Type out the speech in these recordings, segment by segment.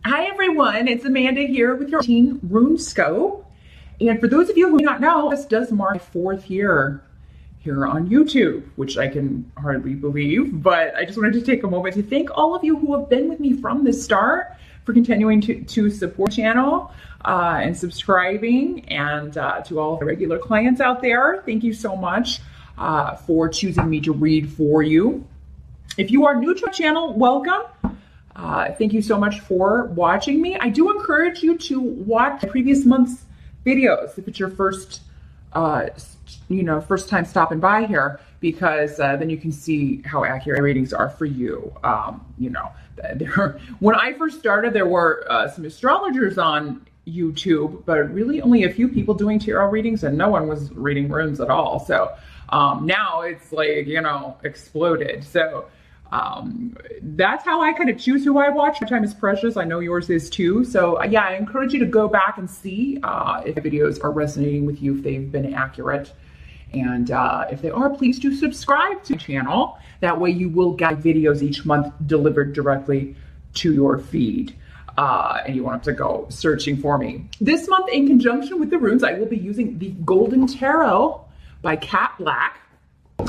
Hi everyone, it's Amanda here with your Teen RuneScope. And for those of you who do not know, this does mark my 4th year here on YouTube, which I can hardly believe, but I just wanted to take a moment to thank all of you who have been with me from the start for continuing to support the channel and subscribing, and to all the regular clients out there, thank you so much for choosing me to read for you. If you are new to the channel, welcome. Thank you so much for watching me. I do encourage you to watch previous month's videos if it's your first time stopping by here, because then you can see how accurate readings are for you. When I first started, there were some astrologers on YouTube, but really only a few people doing tarot readings, and no one was reading runes at all. So now it's like, exploded. So that's how I kind of choose who I watch. Your time is precious. I know yours is too. So yeah, I encourage you to go back and see if the videos are resonating with you, if they've been accurate. And if they are, please do subscribe to the channel. That way you will get videos each month delivered directly to your feed. And you won't have to go searching for me. This month, in conjunction with the runes, I will be using the Golden Tarot by Cat Black.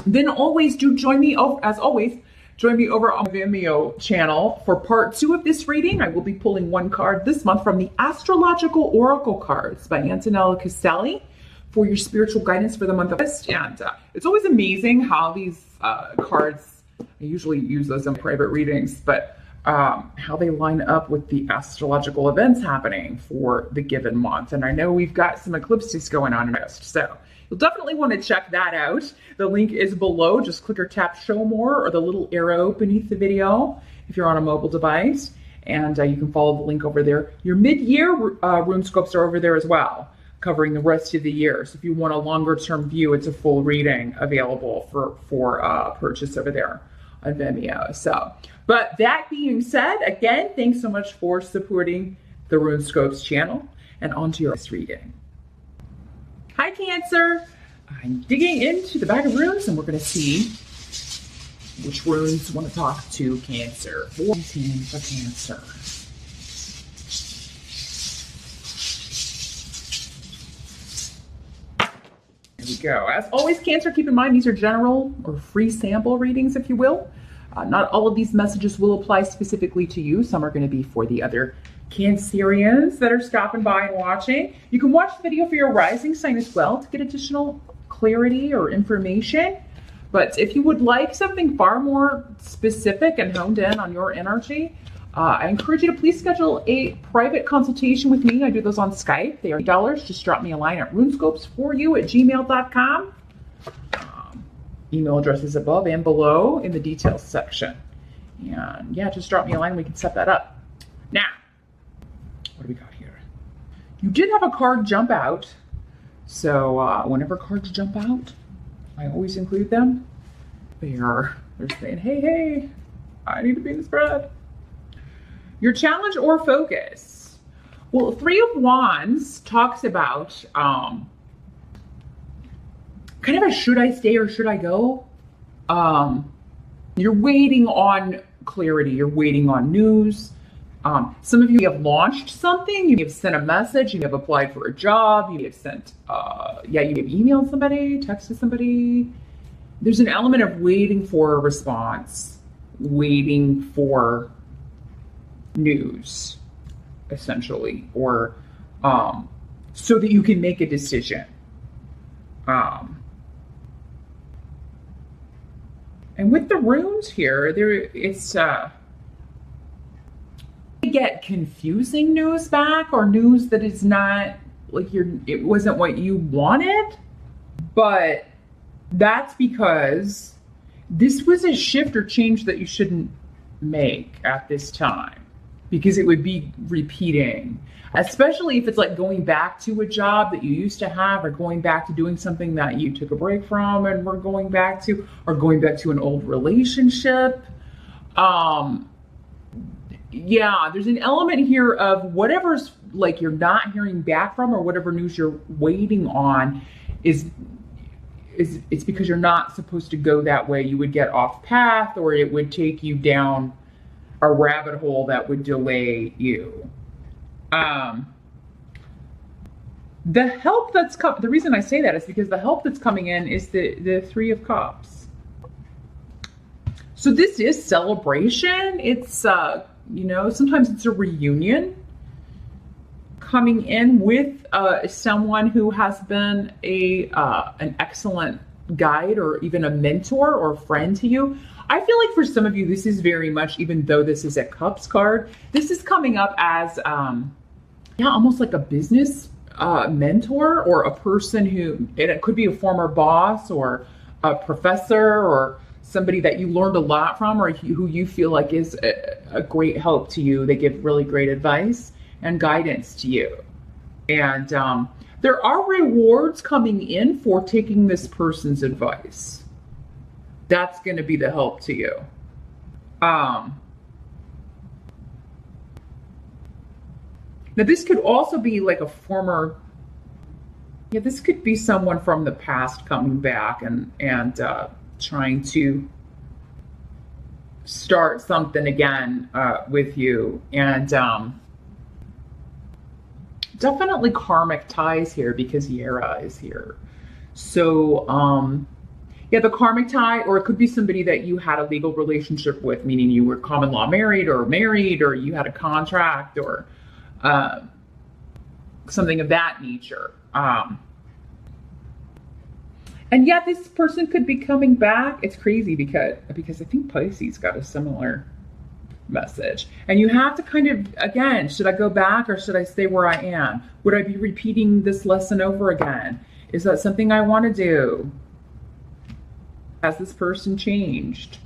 Then always do join me, as always, join me over on my Vimeo channel for part 2 of this reading. I will be pulling one card this month from the Astrological Oracle cards by Antonella Caselli for your spiritual guidance for the month of August. And it's always amazing how these cards, I usually use those in private readings, but how they line up with the astrological events happening for the given month. And I know we've got some eclipses going on in August, so you'll definitely want to check that out. The link is below. Just click or tap show more or the little arrow beneath the video if you're on a mobile device. And you can follow the link over there. Your mid-year RuneScopes are over there as well, covering the rest of the year. So if you want a longer term view, it's a full reading available for purchase over there on Vimeo. So, but that being said, again, thanks so much for supporting the RuneScopes channel, and on to your next reading. Hi Cancer, I'm digging into the bag of runes and we're going to see which runes want to talk to Cancer. 14 for Cancer. There we go. As always, Cancer, keep in mind these are general or free sample readings, if you will. Not all of these messages will apply specifically to you. Some are going to be for the other Cancerians that are stopping by and watching. You can watch the video for your rising sign as well to get additional clarity or information. But if you would like something far more specific and honed in on your energy, I encourage you to please schedule a private consultation with me. I do those on Skype. They are $8. Just drop me a line at runescopesforyou@gmail.com. Email address is above and below in the details section. And yeah, just drop me a line. We can set that up. Now, what do we got here? You did have a card jump out. So whenever cards jump out, I always include them. They're saying, hey, I need to be in the spread. Your challenge or focus. Well, 3 of Wands talks about kind of a should I stay or should I go? You're waiting on clarity. You're waiting on news. Some of you have launched something. You have sent a message. You have applied for a job. You have sent, you have emailed somebody, texted somebody. There's an element of waiting for a response, waiting for news, essentially, or so that you can make a decision. And with the runes here, it's get confusing news back, or news that is not like it wasn't what you wanted, but that's because this was a shift or change that you shouldn't make at this time, because it would be repeating, especially if it's like going back to a job that you used to have, or going back to doing something that you took a break from and we're going back to, or going back to an old relationship. Yeah, there's an element here of whatever's like you're not hearing back from, or whatever news you're waiting on it's because you're not supposed to go that way. You would get off path, or it would take you down a rabbit hole that would delay you. The help that's come, the reason I say that is because the help that's coming in is the Three of Cups. So this is celebration. It's, you know, sometimes it's a reunion coming in with someone who has been an excellent guide or even a mentor or friend to you. I feel like for some of you, this is very much, even though this is a Cups card, this is coming up as, yeah, almost like a business mentor or a person who, it could be a former boss or a professor or somebody that you learned a lot from or who you feel like is a great help to you. They give really great advice and guidance to you. And there are rewards coming in for taking this person's advice. That's going to be the help to you. Now, this could also be like a former, yeah, this could be someone from the past coming back and trying to start something again with you. And definitely karmic ties here because Yara is here. So, yeah, the karmic tie, or it could be somebody that you had a legal relationship with, meaning you were common law married, or you had a contract, or something of that nature. And yeah, this person could be coming back. It's crazy because I think Pisces got a similar message. And you have to kind of, again, should I go back or should I stay where I am? Would I be repeating this lesson over again? Is that something I want to do? Has this person changed?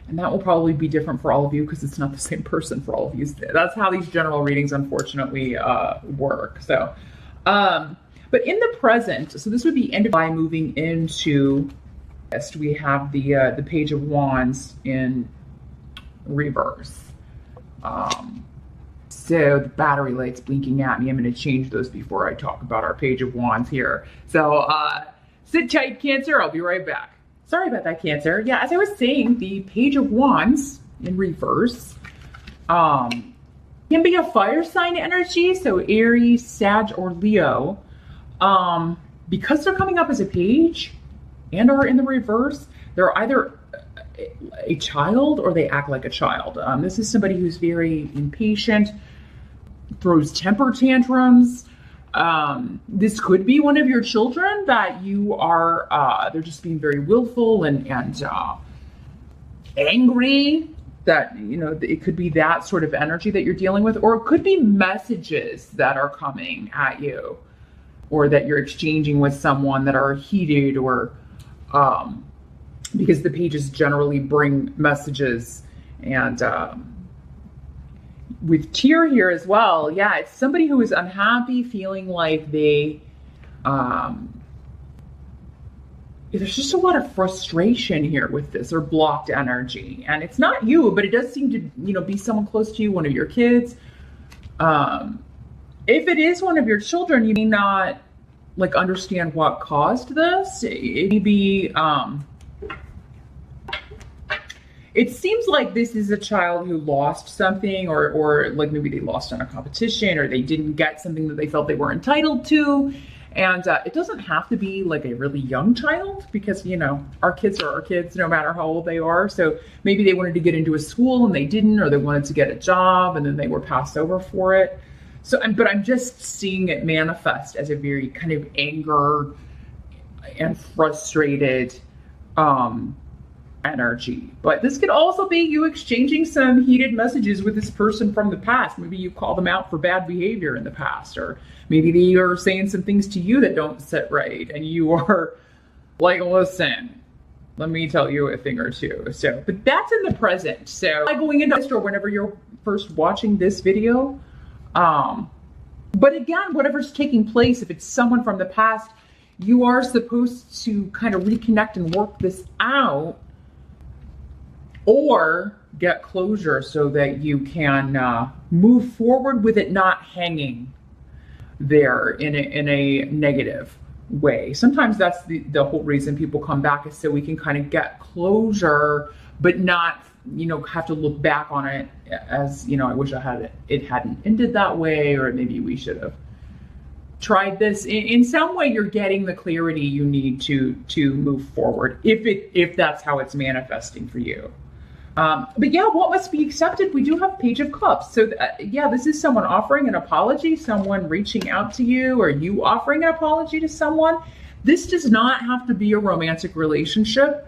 And that will probably be different for all of you because it's not the same person for all of you. That's how these general readings, unfortunately, work. So, but in the present, so this would be end of July moving into, we have the Page of Wands in reverse. So the battery light's blinking at me. I'm going to change those before I talk about our Page of Wands here. So sit tight, Cancer. I'll be right back. Sorry about that, Cancer. Yeah, as I was saying, the Page of Wands in reverse can be a fire sign energy. So Aries, Sag, or Leo. Because they're coming up as a page and are in the reverse, they're either a child or they act like a child. This is somebody who's very impatient, throws temper tantrums. This could be one of your children that you are, they're just being very willful and angry. That, you know, it could be that sort of energy that you're dealing with, or it could be messages that are coming at you or that you're exchanging with someone that are heated or, because the pages generally bring messages. And with Tear here as well, yeah, it's somebody who is unhappy, feeling like they, there's just a lot of frustration here with this, or blocked energy. And it's not you, but it does seem to, you know, be someone close to you, one of your kids. If it is one of your children, you may not like understand what caused this. It may be, it seems like this is a child who lost something, or like maybe they lost on a competition, or they didn't get something that they felt they were entitled to. And it doesn't have to be like a really young child, because, you know, our kids are our kids no matter how old they are. So maybe they wanted to get into a school and they didn't, or they wanted to get a job and then they were passed over for it. So, but I'm just seeing it manifest as a very kind of anger and frustrated energy. But this could also be you exchanging some heated messages with this person from the past. Maybe you call them out for bad behavior in the past, or maybe they are saying some things to you that don't sit right, and you are like, listen, let me tell you a thing or two. So, but that's in the present. So going into this, or whenever you're first watching this video, but again, whatever's taking place, if it's someone from the past, you are supposed to kind of reconnect and work this out, or get closure so that you can move forward with it not hanging there in a negative way. Sometimes that's the whole reason people come back, is so we can kind of get closure, but not have to look back on it as, I wish it hadn't ended that way, or maybe we should have tried this. In some way, you're getting the clarity you need to move forward, if that's how it's manifesting for you. But yeah, what must be accepted? We do have Page of Cups. So this is someone offering an apology, someone reaching out to you, or you offering an apology to someone. This does not have to be a romantic relationship.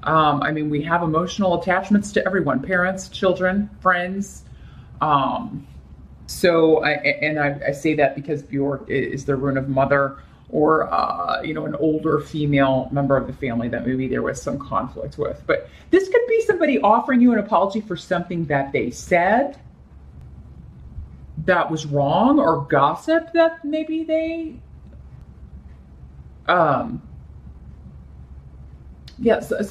We have emotional attachments to everyone, parents, children, friends. So I say that because Bjork is the rune of mother, or an older female member of the family that maybe there was some conflict with. But this could be somebody offering you an apology for something that they said that was wrong, or gossip that maybe they some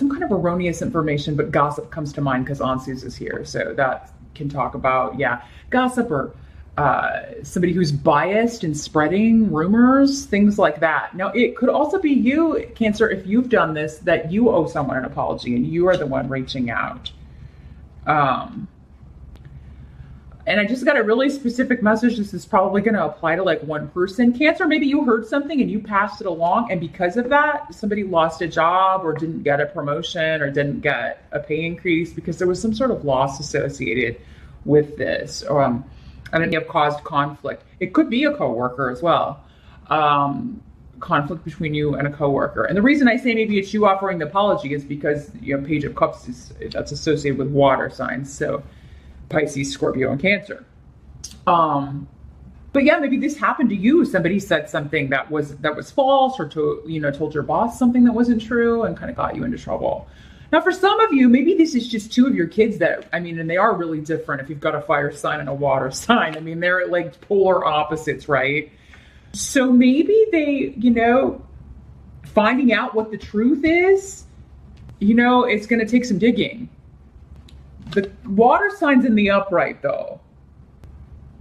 kind of erroneous information, but gossip comes to mind because Ansus is here. So that can talk about, gossip, or somebody who's biased and spreading rumors, things like that. Now, it could also be you, Cancer, if you've done this, that you owe someone an apology and you are the one reaching out. And I just got a really specific message. This is probably going to apply to like one person. Cancer, maybe you heard something and you passed it along, and because of that, somebody lost a job or didn't get a promotion or didn't get a pay increase because there was some sort of loss associated with this. And it may have caused conflict. It could be a coworker as well. Conflict between you and a coworker. And the reason I say maybe it's you offering the apology is because Page of Cups that's associated with water signs. So Pisces, Scorpio, and Cancer. But yeah, maybe this happened to you. Somebody said something that was false, or told your boss something that wasn't true and kind of got you into trouble. Now, for some of you, maybe this is just two of your kids that, and they are really different. If you've got a fire sign and a water sign, they're like polar opposites, right? So maybe they, finding out what the truth is, it's going to take some digging. The water sign's in the upright, though.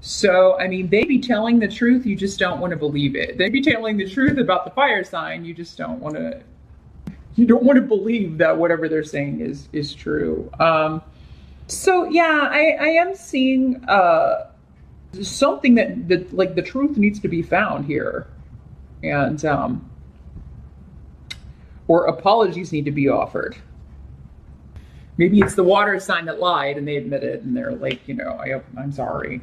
So, they'd be telling the truth, you just don't want to believe it. They'd be telling the truth about the fire sign, you just don't want to, believe that whatever they're saying is true. So yeah, I am seeing something that like the truth needs to be found here. And, or apologies need to be offered. Maybe it's the water sign that lied and they admit it and they're like, I'm sorry.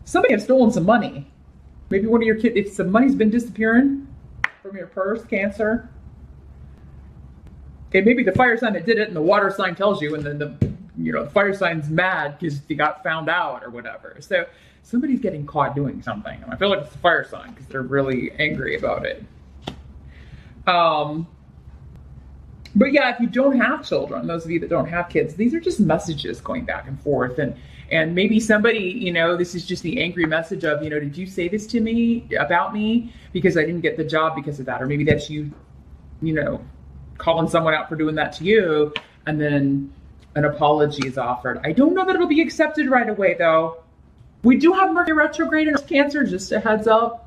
Somebody has stolen some money. Maybe one of your kids, if some money's been disappearing from your purse, Cancer. Okay, maybe the fire sign that did it and the water sign tells you, and then the fire sign's mad because they got found out or whatever. So somebody's getting caught doing something. And I feel like it's the fire sign because they're really angry about it. But yeah, if you don't have children, those of you that don't have kids, these are just messages going back and forth. And maybe somebody, this is just the angry message of, did you say this to me about me because I didn't get the job because of that? Or maybe that's you, calling someone out for doing that to you, and then an apology is offered. I don't know that it'll be accepted right away, though. We do have Mercury retrograde in Cancer, just a heads up.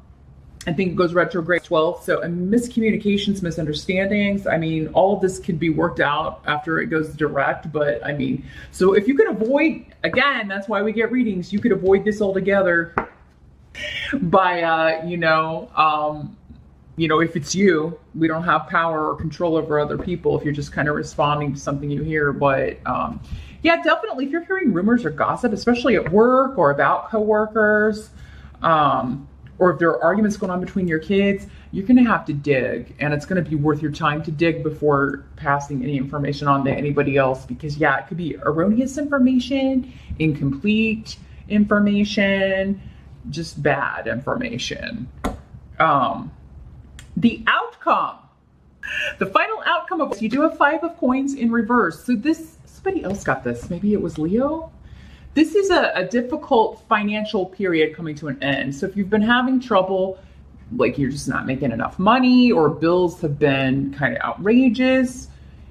I think it goes retrograde 12th. So miscommunications, misunderstandings. All of this could be worked out after it goes direct. But so if you could avoid, again, that's why we get readings. You could avoid this altogether by, if it's you, we don't have power or control over other people if you're just kind of responding to something you hear. But yeah, definitely if you're hearing rumors or gossip, especially at work or about coworkers, or if there are arguments going on between your kids, you're going to have to dig, and it's going to be worth your time to dig before passing any information on to anybody else, because it could be erroneous information, incomplete information, just bad information. The outcome, the final outcome of this, you do have 5 of coins in reverse. So somebody else got this. Maybe it was Leo. This is a difficult financial period coming to an end. So if you've been having trouble, like you're just not making enough money, or bills have been kind of outrageous,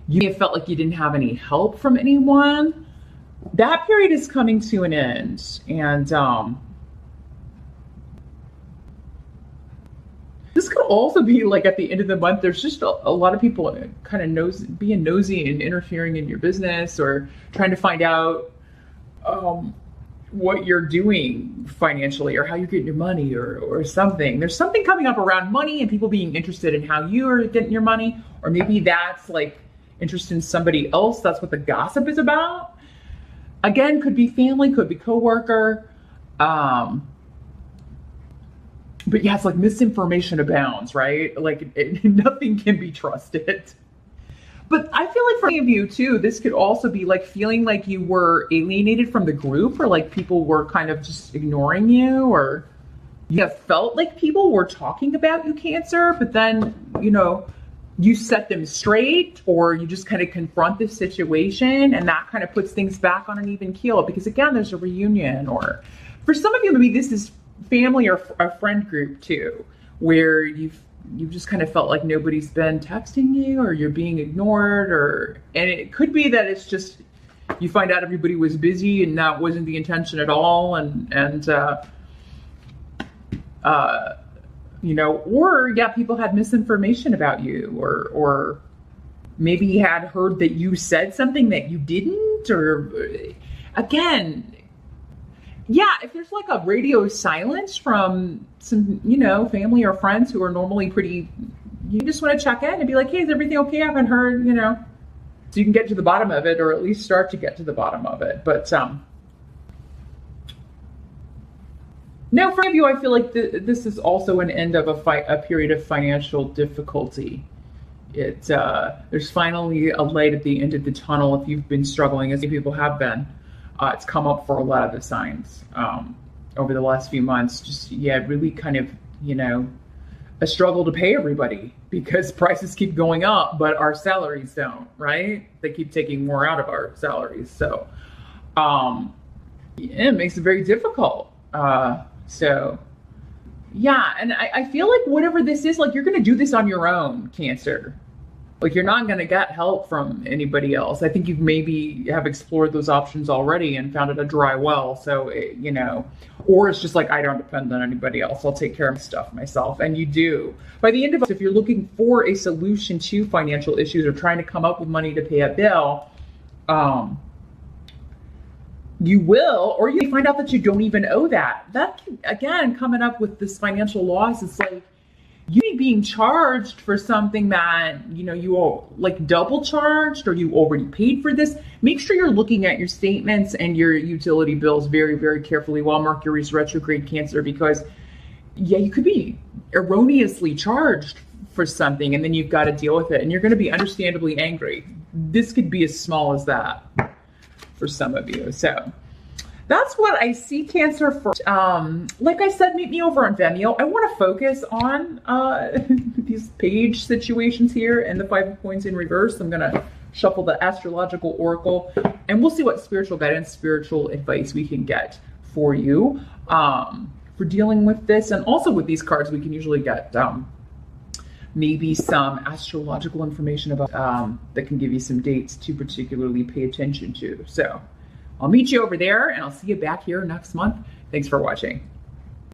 you may have felt like you didn't have any help from anyone, that period is coming to an end. And This could also be like at the end of the month, there's just a lot of people kind of being nosy and interfering in your business, or trying to find out what you're doing financially, or how you're getting your money, or something. There's something coming up around money and people being interested in how you are getting your money, or maybe that's like interest in somebody else. That's what the gossip is about. Again, could be family, could be coworker. But yeah, it's like misinformation abounds, right? Like nothing can be trusted. But I feel like for many of you too, this could also be like feeling like you were alienated from the group, or like people were kind of just ignoring you, or you have felt like people were talking about you, Cancer, but then, you know, you set them straight, or you just kind of confront the situation, and that kind of puts things back on an even keel, because again, there's a reunion. Or for some of you, maybe this is family or a friend group too, where you've just kind of felt like nobody's been texting you, or you're being ignored, and it could be that it's just you find out everybody was busy and that wasn't the intention at all, and you know, or yeah, people had misinformation about you, or maybe you had heard that you said something that you didn't, or again, yeah, if there's like a radio silence from some, you know, family or friends who are normally pretty, you just want to check in and be like, hey, is everything okay? I haven't heard, you know, so you can get to the bottom of it, or at least start to get to the bottom of it. But now for you, I feel like this is also an end of a period of financial difficulty. There's finally a light at the end of the tunnel if you've been struggling, as many people have been. It's come up for a lot of the signs over the last few months. Just, yeah, really kind of, you know, a struggle to pay everybody, because prices keep going up, but our salaries don't, right? They keep taking more out of our salaries. So yeah, it makes it very difficult. So yeah, and I feel like whatever this is, like you're going to do this on your own, Cancer. Like you're not going to get help from anybody else. I think you maybe have explored those options already and found it a dry well. So, you know, or it's just like, I don't depend on anybody else. I'll take care of my stuff myself. And you do. By the end of it, if you're looking for a solution to financial issues, or trying to come up with money to pay a bill, you will, or you find out that you don't even owe that. That can, again, coming up with this financial loss, it's like, you being charged for something that, you know, you all like double charged, or you already paid for this. Make sure you're looking at your statements and your utility bills very, very carefully while Mercury's retrograde, Cancer, because yeah, you could be erroneously charged for something, and then you've got to deal with it, and you're going to be understandably angry. This could be as small as that for some of you. So that's what I see, Cancer, for. Like I said, meet me over on Vimeo. I want to focus on these page situations here and the 5 of Coins in reverse. I'm going to shuffle the astrological oracle, and we'll see what spiritual guidance, spiritual advice we can get for you for dealing with this. And also with these cards, we can usually get maybe some astrological information about that can give you some dates to particularly pay attention to. So I'll meet you over there, and I'll see you back here next month. Thanks for watching.